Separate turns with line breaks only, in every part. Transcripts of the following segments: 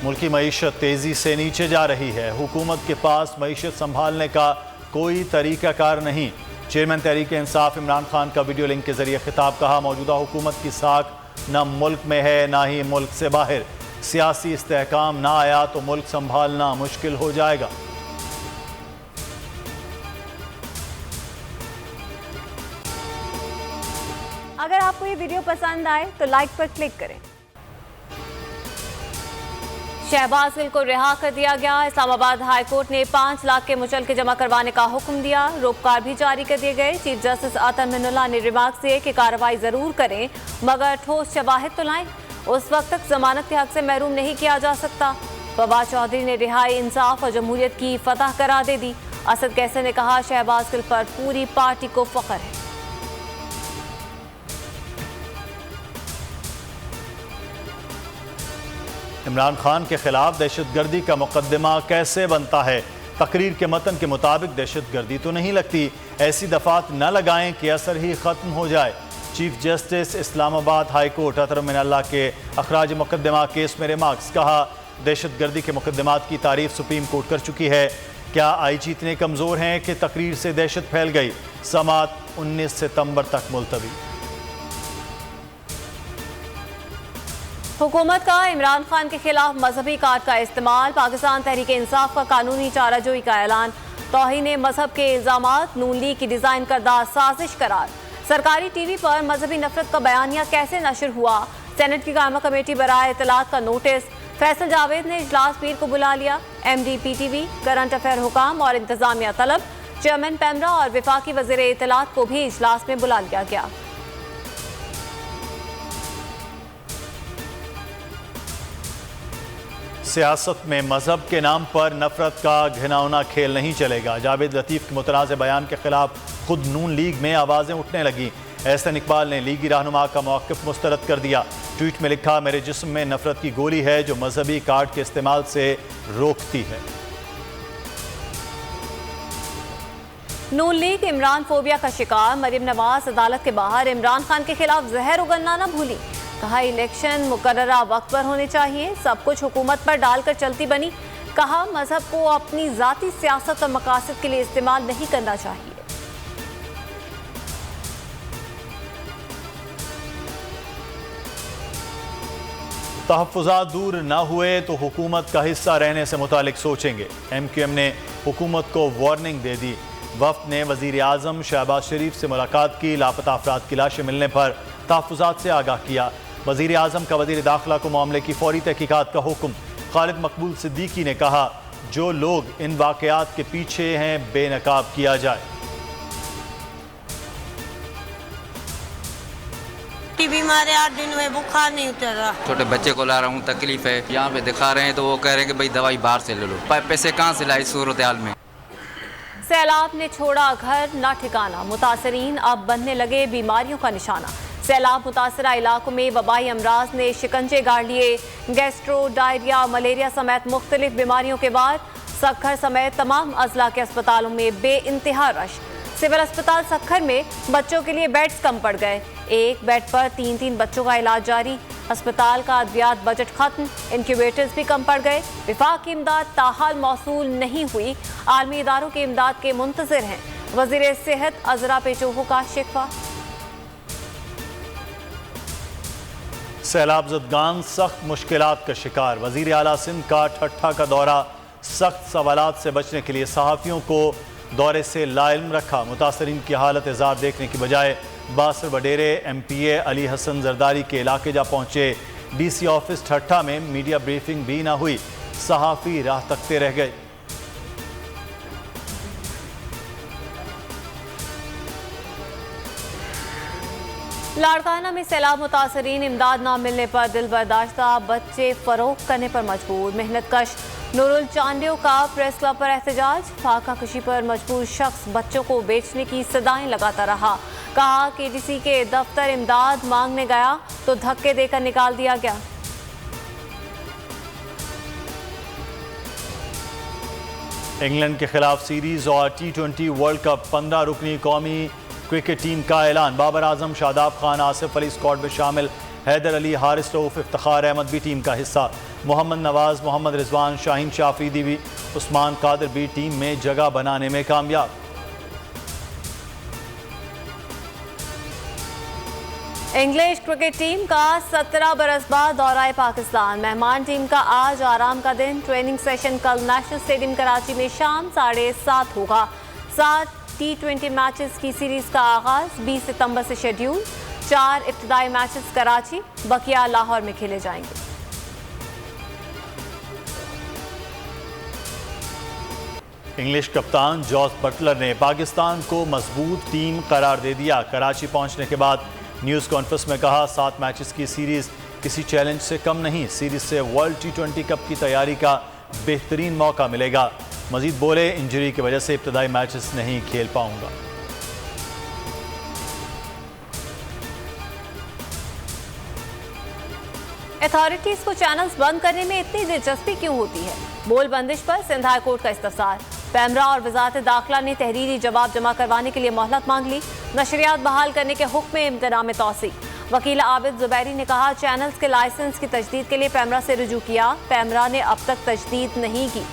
मुल्की मईशत तेज़ी से नीचे जा रही है, हुकूमत के पास मईशत संभालने का कोई तरीक़ाकार नहीं। चेयरमैन तहरीक इंसाफ इमरान खान का वीडियो लिंक के जरिए खिताब। कहा, मौजूदा हुकूमत की साख न मुल्क में है ना ही मुल्क से बाहर। सियासी इस्तेहकाम ना आया तो मुल्क संभालना मुश्किल हो जाएगा।
अगर आपको ये वीडियो पसंद आए तो लाइक पर क्लिक करें। शहबाज गिल को रिहा कर दिया गया। इस्लामाबाद हाई कोर्ट ने 5 लाख के मुचलके जमा करवाने का हुक्म दिया। रोपकार भी जारी कर दिए गए। चीफ जस्टिस आतम मिनुल्लाह ने रिमार्क दिए कि कार्रवाई जरूर करें मगर ठोस शवाहिद तो लाएं। उस वक्त तक जमानत के हक से महरूम नहीं किया जा सकता। फवाद चौधरी ने रिहाई, इंसाफ और जमहूरियत की फतह करार दे दी। असद कैसर ने कहा, शहबाज गिल पर पूरी पार्टी को फख्र है।
इमरान खान के खिलाफ दहशतगर्दी का मुकदमा कैसे बनता है? तकरीर के मतन के मुताबिक दहशतगर्दी तो नहीं लगती। ऐसी दफात न लगाएं कि असर ही खत्म हो जाए। Chief justice Islamabad high court Athar Minallah के अखराज मुकदमा केस में रिमार्क्स। कहा, दहशतगर्दी के मुकदमात की तारीफ सुप्रीम कोर्ट कर चुकी है। क्या आईजी इतने कमज़ोर हैं कि तकरीर से दहशत फैल गई? समात 19 सितंबर तक मुलतवी।
हुकूमत का इमरान खान के खिलाफ मजहबी कार्ड का इस्तेमाल। पाकिस्तान तहरीक इंसाफ का कानूनी चाराजोई का ऐलान। तौहीन मजहब के इल्जामात नून लीग की डिजाइन करदा साजिश करार। सरकारी टीवी पर मजहबी नफरत का बयानिया कैसे नशर हुआ? सेनेट की कायमा कमेटी बराए इतलात का नोटिस। फैसल जावेद ने इजलास पीर को बुला लिया। MD PTV, करंट अफेयर हुकाम और इंतजामिया तलब। चेयरमैन पैमरा और विफाकी वज़ीर इतलात को भी इजलास में बुला लिया गया।
सियासत में मजहब के नाम पर नफरत का घिनौना खेल नहीं चलेगा। जावेद लतीफ़ के मुतनाज़ बयान के खिलाफ खुद नून लीग में आवाज़ें उठने लगी। एहसन इकबाल ने लीगी रहनुमा का मौक़िफ़ मुस्तरद कर दिया। ट्वीट में लिखा, मेरे जिस्म में नफरत की गोली है जो मजहबी कार्ड के इस्तेमाल से रोकती है।
नून लीग इमरान फोबिया का शिकार। मरीम नवाज अदालत के बाहर इमरान खान के खिलाफ जहर उगलना न भूली। कहा, इलेक्शन मुकर्ररा वक्त पर होने चाहिए, सब कुछ हुकूमत पर डालकर चलती बनी। कहा, मजहब को अपनी जाती सियासत और मकासद के लिए इस्तेमाल नहीं करना चाहिए।
तहफ़्फ़ुज़ात दूर न हुए तो हुकूमत का हिस्सा रहने से मुतालिक सोचेंगे। MQM ने हुकूमत को वार्निंग दे दी। वफ़द ने वज़ीर आज़म शहबाज शरीफ से मुलाकात की। लापता अफराद की लाशें मिलने पर तहफ़्फ़ुज़ात से आगाह किया। वज़ीर आज़म का वज़ीर दाखिला को मामले की फ़ौरी तहक़ीक़ात का हुक्म। खालिद मकबूल सिद्दीकी ने कहा, जो लोग इन वाक़यात के पीछे हैं बेनकाब किया जाए।
बीमार है, 8 दिन में बुखार नहीं उतर रहा।
छोटे बच्चे को ला रहा हूँ, तकलीफ है। यहाँ पे दिखा रहे हैं तो वो कह रहे हैं कि भाई दवाई बाहर से ले लो। पैसे कहाँ से लाए सूरत हाल में?
सैलाब ने छोड़ा घर ना ठिकाना। मुतासरीन अब बनने लगे बीमारियों का निशाना। सैलाब मुतासरा इलाकों में वबाई अमराज ने शिकंजे गाड़ लिए। गैस्ट्रो, डायरिया, मलेरिया समेत मुख्तलिफ बीमारियों के बाद सक्खर समेत तमाम अजला के अस्पतालों में बेइंतहा रश। सिविल अस्पताल सक्खर में बच्चों के लिए बेड्स कम पड़ गए। एक बेड पर 3 बच्चों का इलाज जारी। अस्पताल का अद्वियात बजट खत्म। इंक्यूबेटर्स भी कम पड़ गए। विफाक की इमदाद ताहाल मौसूल नहीं हुई। आलमी इदारों की इमदाद के मुंतज़िर हैं। वज़ीर सेहत अजरा पेचोहो का शिकवा।
सैलाब ज़दगान सख्त मुश्किलात का शिकार। वज़ीर आला सिंध का ठट्ठा का दौरा। सख्त सवालात से बचने के लिए सहाफ़ियों को दौरे से लाइल्म रखा। मुतासरीन की हालत इज़ार देखने की बजाय बासर वडेरे MPA अली हसन जरदारी के इलाके जा पहुँचे। DC ऑफिस ठट्ठा में मीडिया ब्रीफिंग भी ना हुई। सहाफ़ी राह तकते रह गए।
लाड़काना में सैलाब मुतासरीन इमदाद न मिलने पर दिल बर्दाश्ता। बच्चे फरोख्त करने पर मजबूर। मेहनत कश नूरुल चांडियो का प्रेस क्लब पर एहतजाज। फाका कशी पर मजबूर शख्स बच्चों को बेचने की सदाएं लगाता रहा। कहा केडीसी के दफ्तर इमदाद मांगने गया तो धक्के देकर निकाल दिया गया।
इंग्लैंड के खिलाफ सीरीज और T20 वर्ल्ड कप 15 रुकनी कौमी क्रिकेट टीम का ऐलान। बाबर आजम, शादाब खान, आसिफ अली स्क्वाड में शामिल। हैदर अली, हारिस रऊफ, इफ्तिखार अहमद भी टीम का हिस्सा। मोहम्मद नवाज, मोहम्मद रिजवान, शाहीन शाह अफरीदी भी, उस्मान कादिर भी टीम में जगह बनाने में कामयाब।
इंग्लिश क्रिकेट टीम का 17 बरस बाद दौरा पाकिस्तान। मेहमान टीम का आज आराम का दिन। ट्रेनिंग सेशन कल नेशनल स्टेडियम कराची में शाम 7:30 होगा। 7 T20 मैचेस की सीरीज का आगाज 20 सितंबर से शेड्यूल। 4 इब्तिदाई मैचेस कराची, बकिया लाहौर में खेले जाएंगे।
इंग्लिश कप्तान जॉस बटलर ने पाकिस्तान को मजबूत टीम करार दे दिया। कराची पहुंचने के बाद न्यूज़ कॉन्फ्रेंस में कहा 7 मैचेस की सीरीज किसी चैलेंज से कम नहीं। सीरीज से वर्ल्ड T20 कप की तैयारी का बेहतरीन मौका मिलेगा। मजीद बोले, इंजरी की वजह से इब्तिदाई मैचेस नहीं खेल पाऊंगा।
अथॉरिटीज को चैनल्स बंद करने में इतनी दिलचस्पी क्यों होती है? बोल बंदिश पर सिंध हाई कोर्ट का इस्तफसार। पैमरा और वजारत दाखिला ने तहरीरी जवाब जमा करवाने के लिए मोहलत मांग ली। नशरियात बहाल करने के हुक्म में इम्तना में तौसी। वकील आबिद जुबैरी ने कहा चैनल्स के लाइसेंस की तजदीद के लिए पैमरा से रुजू किया। पैमरा ने अब तक तजदीद नहीं की।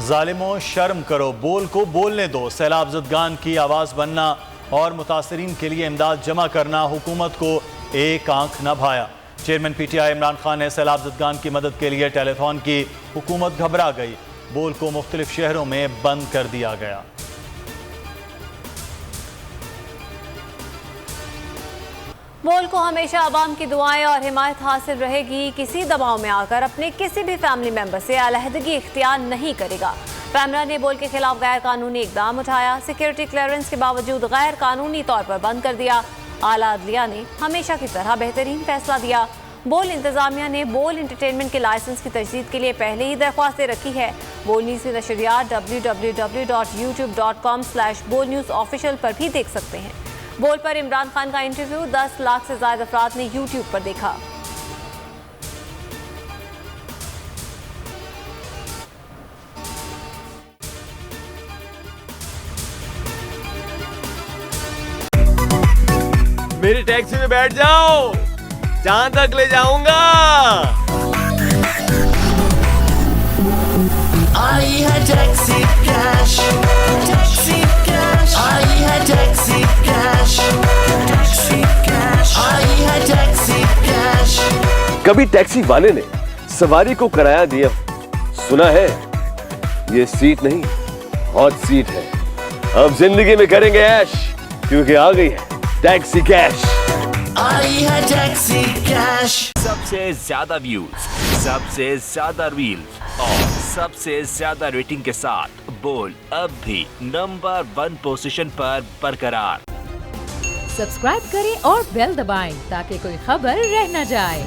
जालिमों, शर्म करो, बोल को बोलने दो। सैलाब ज़दगान की आवाज़ बनना और मुतासरीन के लिए इमदाद जमा करना हुकूमत को एक आंख न भाया। चेयरमैन PTI इमरान खान ने सैलाब ज़दगान की मदद के लिए टेलीथॉन की। हुकूमत घबरा गई। बोल को मुख्तलिफ शहरों में बंद कर दिया गया।
बोल को हमेशा अवाम की दुआएं और हिमायत हासिल रहेगी। किसी दबाव में आकर अपने किसी भी फैमिली मेंबर से अलहदगी इख्तियार नहीं करेगा। पैमरा ने बोल के खिलाफ गैर कानूनी इकदाम उठाया। सिक्योरिटी क्लियरेंस के बावजूद गैर कानूनी तौर पर बंद कर दिया। आला अदलिया ने हमेशा की तरह बेहतरीन फैसला दिया। बोल इंतजामिया ने बोल एंटरटेनमेंट के लाइसेंस की तजदीद के लिए पहले ही दरख्वास्त दे रखी है। बोल न्यूज़ की नशरियात www.youtube.com/bolnewsofficial पर भी देख सकते हैं। बोल पर इमरान खान का इंटरव्यू 10 लाख से ज्यादा अफराद ने यूट्यूब पर देखा।
मेरी टैक्सी में बैठ जाओ, जहां तक ले जाऊंगा।
आई है टैक्सी कैश, टैक्सी कैश, आई है टैक्सी कैश, टैक्सी कैश, आई है टैक्सी कैश।
कभी टैक्सी वाले ने सवारी को किराया दिया, सुना है ये सीट नहीं हॉट सीट है। अब जिंदगी में करेंगे ऐश, क्योंकि आ गई है टैक्सी कैश।
आई है टैक्सी कैश।
सबसे ज्यादा व्यूज, सबसे ज्यादा रील्स और सबसे ज्यादा रेटिंग के साथ बोल अब भी नंबर 1 पोजीशन पर बरकरार।
सब्सक्राइब करें और बेल दबाएं ताकि कोई खबर रह न जाए।